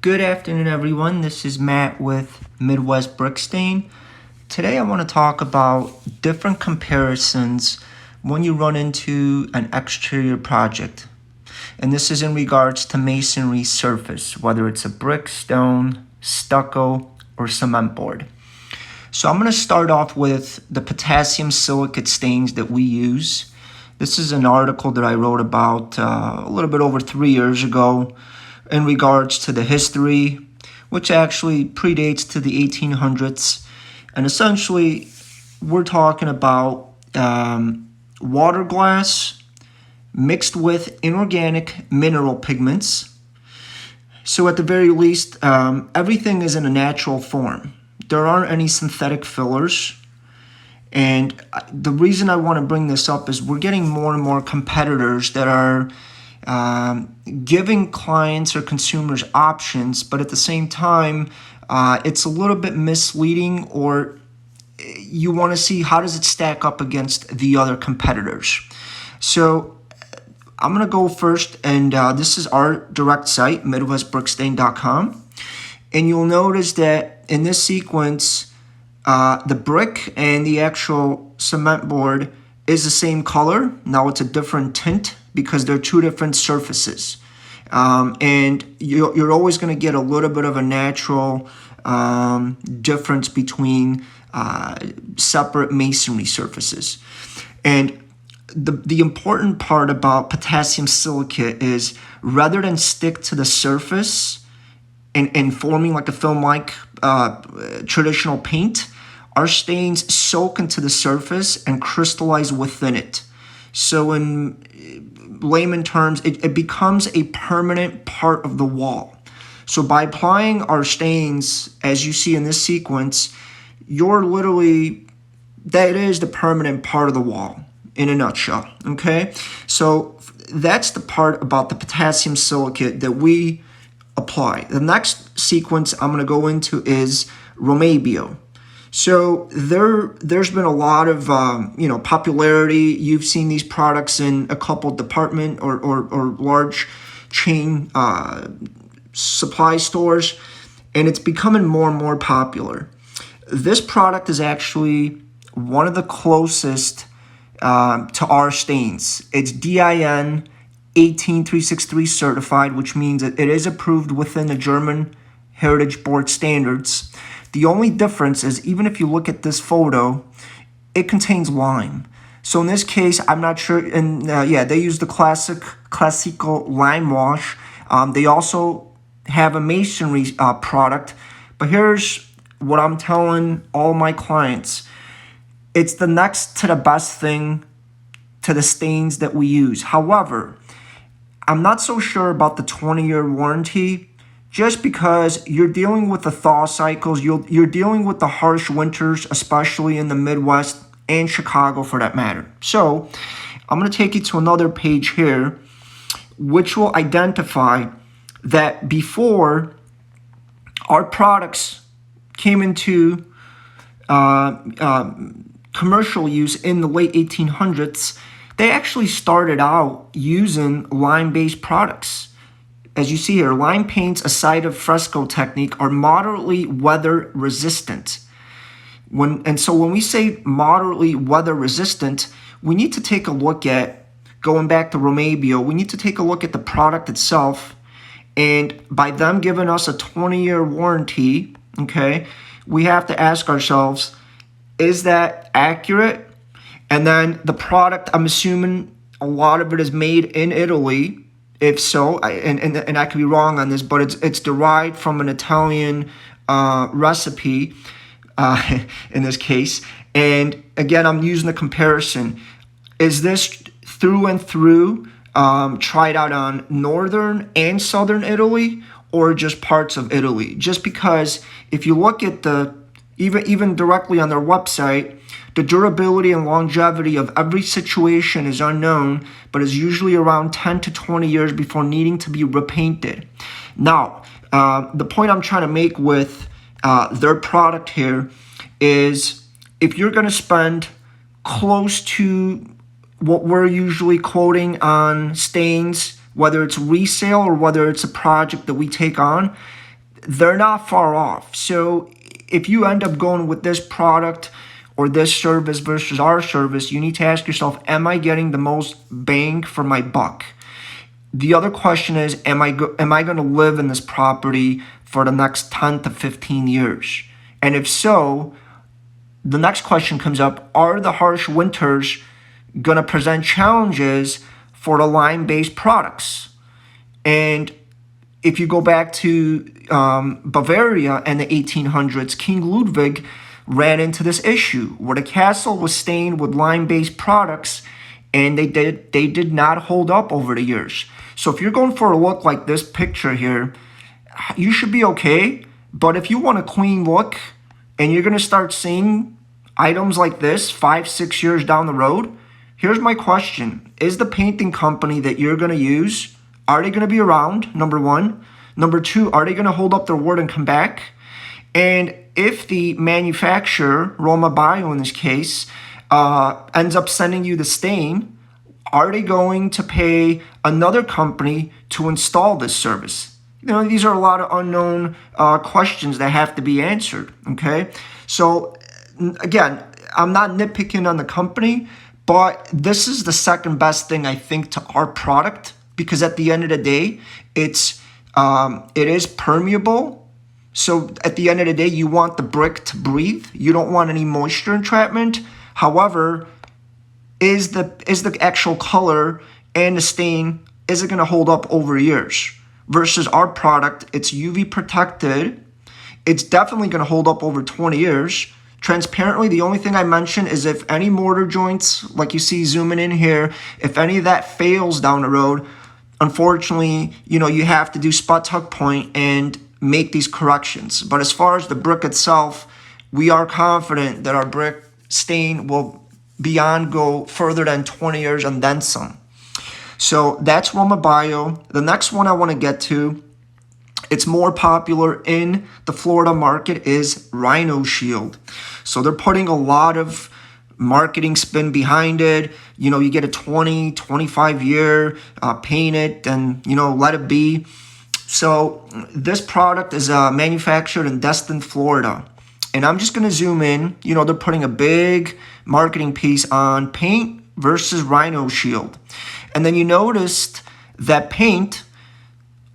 Good afternoon, everyone. This is Matt with Midwest Brickstain. Today I want to talk about different comparisons when you run into an exterior project. And this is in regards to masonry surface, whether it's a brick, stone, stucco, or cement board. So I'm going to start off with the potassium silicate stains that we use. This is an article that I wrote about a little bit over 3 years ago in regards to the history, which actually predates to the 1800s. And essentially, we're talking about water glass mixed with inorganic mineral pigments. So at the very least, everything is in a natural form. There aren't any synthetic fillers. And the reason I want to bring this up is we're getting more and more competitors that are giving clients or consumers options, but at the same time, it's a little bit misleading, or you want to see how does it stack up against the other competitors. So I'm going to go first, and this is our direct site, MidwestBrickstain.com, and you'll notice that in this sequence, the brick and the actual cement board is the same color. Now it's a different tint because they're two different surfaces. And you're always going to get a little bit of a natural difference between separate masonry surfaces. And the important part about potassium silicate is rather than stick to the surface and forming like a film-like traditional paint, our stains soak into the surface and crystallize within it. So in layman terms, it becomes a permanent part of the wall. So by applying our stains, as you see in this sequence, that is the permanent part of the wall in a nutshell, okay? So that's the part about the potassium silicate that we apply. The next sequence I'm gonna go into is Romabio. So there's been a lot of popularity. You've seen these products in a couple department or large chain supply stores, and it's becoming more and more popular. This product is actually one of the closest to our stains. It's DIN 18363 certified, which means it is approved within the German Heritage Board standards. The only difference is, even if you look at this photo, it contains lime. So in this case, I'm not sure, and they use the classical lime wash. They also have a masonry product, but here's what I'm telling all my clients. It's the next to the best thing to the stains that we use. However, I'm not so sure about the 20-year warranty, just because you're dealing with the thaw cycles, you're dealing with the harsh winters, especially in the Midwest and Chicago for that matter. So I'm going to take you to another page here, which will identify that before our products came into commercial use in the late 1800s, they actually started out using lime-based products. As you see here, lime paints, aside of fresco technique, are moderately weather resistant. So when we say moderately weather resistant, we need to take a look at, going back to Romabio, we need to take a look at the product itself. And by them giving us a 20-year warranty, okay, we have to ask ourselves, is that accurate? And then the product, I'm assuming a lot of it is made in Italy. If so, and I could be wrong on this, but it's derived from an Italian recipe in this case. And again, I'm using the comparison. Is this through and through tried out on northern and southern Italy, or just parts of Italy? Just because if you look at even directly on their website, the durability and longevity of every situation is unknown, but is usually around 10 to 20 years before needing to be repainted. Now, the point I'm trying to make with their product here is, if you're going to spend close to what we're usually quoting on stains, whether it's resale or whether it's a project that we take on, they're not far off. So if you end up going with this product or this service versus our service, you need to ask yourself, am I getting the most bang for my buck? The other question is, am I going to live in this property for the next 10 to 15 years? And if so, the next question comes up, are the harsh winters going to present challenges for the lime-based products? And if you go back to Bavaria in the 1800s, King Ludwig ran into this issue where the castle was stained with lime-based products, and they did not hold up over the years. So if you're going for a look like this picture here, you should be okay. But if you want a clean look and you're going to start seeing items like this 5-6 years down the road, here's my question. Is the painting company that you're going to use, are they going to be around, number one? Number two, are they going to hold up their word and come back? And if the manufacturer, Romabio in this case, ends up sending you the stain, are they going to pay another company to install this service? You know, these are a lot of unknown questions that have to be answered, okay? So, again, I'm not nitpicking on the company, but this is the second best thing, I think, to our product, because at the end of the day, it is permeable. So at the end of the day, you want the brick to breathe. You don't want any moisture entrapment. However, is the actual color and the stain, is it going to hold up over years? Versus our product, it's UV protected. It's definitely going to hold up over 20 years. Transparently, the only thing I mention is if any mortar joints, like you see zooming in here, if any of that fails down the road, unfortunately, you know, you have to do spot tuck point and make these corrections. But as far as the brick itself, we are confident that our brick stain will go further than 20 years and then some. So that's Romabio. The next one I want to get to, it's more popular in the Florida market, is Rhino Shield. So they're putting a lot of marketing spin behind it. You know, you get a 20, 25 year, paint it and, you know, let it be. So this product is manufactured in Destin, Florida. And I'm just going to zoom in. You know, they're putting a big marketing piece on paint versus Rhino Shield. And then you noticed that paint,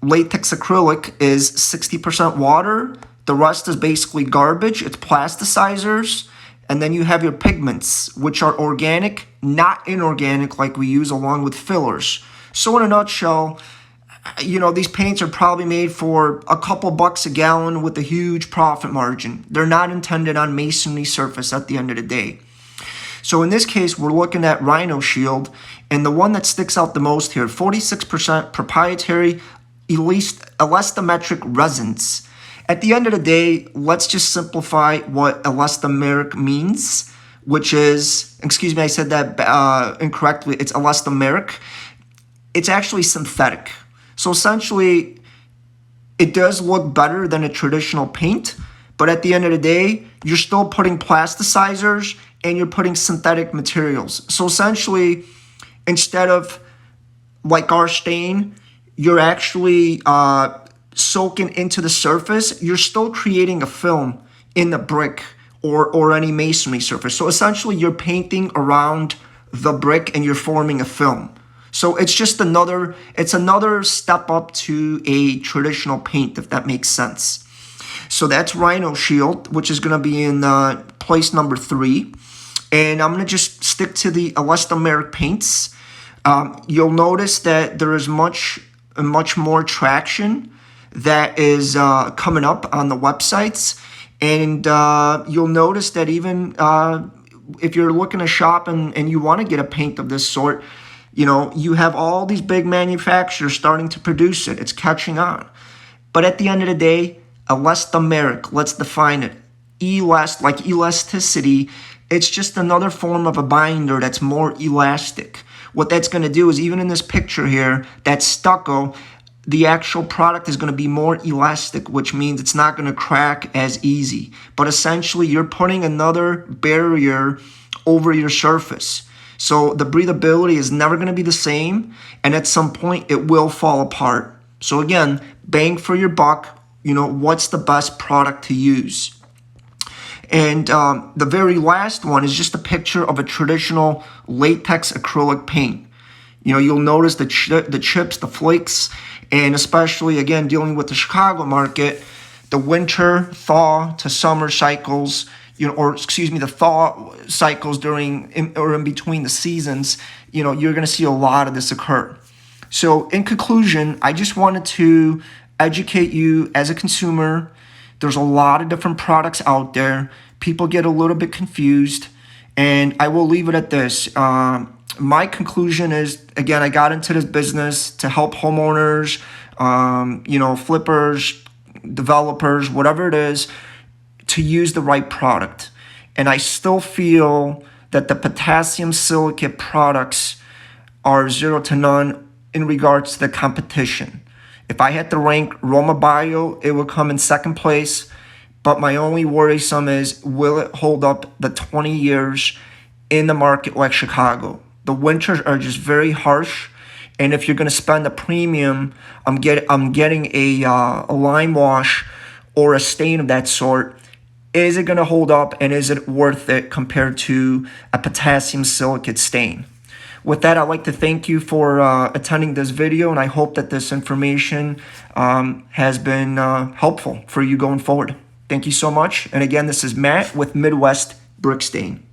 latex acrylic, is 60% water. The rest is basically garbage. It's plasticizers. And then you have your pigments, which are organic, not inorganic like we use along with fillers. So in a nutshell, you know, these paints are probably made for a couple bucks a gallon with a huge profit margin. They're not intended on masonry surface at the end of the day. So in this case, we're looking at Rhino Shield, and the one that sticks out the most here, 46% proprietary elastometric resins. At the end of the day, let's just simplify what elastomeric means, which is, excuse me, I said that incorrectly, it's elastomeric. It's actually synthetic. So essentially, it does look better than a traditional paint, but at the end of the day, you're still putting plasticizers and you're putting synthetic materials. So essentially, instead of like our stain, you're actually soaking into the surface, you're still creating a film in the brick or any masonry surface. So essentially, you're painting around the brick and you're forming a film. So it's just another step up to a traditional paint, if that makes sense. So that's Rhino Shield, which is going to be in place number 3. And I'm going to just stick to the elastomeric paints. You'll notice that there is much more traction that is coming up on the websites. And you'll notice that even if you're looking to shop and you want to get a paint of this sort, you know, you have all these big manufacturers starting to produce it. It's catching on. But at the end of the day, elastomeric, let's define it. Like elasticity, it's just another form of a binder that's more elastic. What that's going to do is, even in this picture here, that stucco, the actual product is going to be more elastic, which means it's not going to crack as easy. But essentially, you're putting another barrier over your surface. So the breathability is never going to be the same, and at some point, it will fall apart. So again, bang for your buck. You know, what's the best product to use? And the very last one is just a picture of a traditional latex acrylic paint. You know, you'll notice the chips, the flakes, and especially, again, dealing with the Chicago market, the winter thaw to summer cycles, you know, or excuse me, the thaw cycles in between the seasons, you know, you're going to see a lot of this occur. So in conclusion, I just wanted to educate you as a consumer. There's a lot of different products out there. People get a little bit confused, and I will leave it at this. My conclusion is, again, I got into this business to help homeowners, you know, flippers, developers, whatever it is, to use the right product. And I still feel that the potassium silicate products are 0 to none in regards to the competition. If I had to rank Romabio, it would come in second place. But my only worrisome is, will it hold up the 20 years in the market like Chicago? The winters are just very harsh. And if you're going to spend a premium, I'm getting a lime wash or a stain of that sort. Is it going to hold up, and is it worth it compared to a potassium silicate stain? With that, I'd like to thank you for attending this video, and I hope that this information has been helpful for you going forward. Thank you so much. And again, this is Matt with Midwest Brick Stain.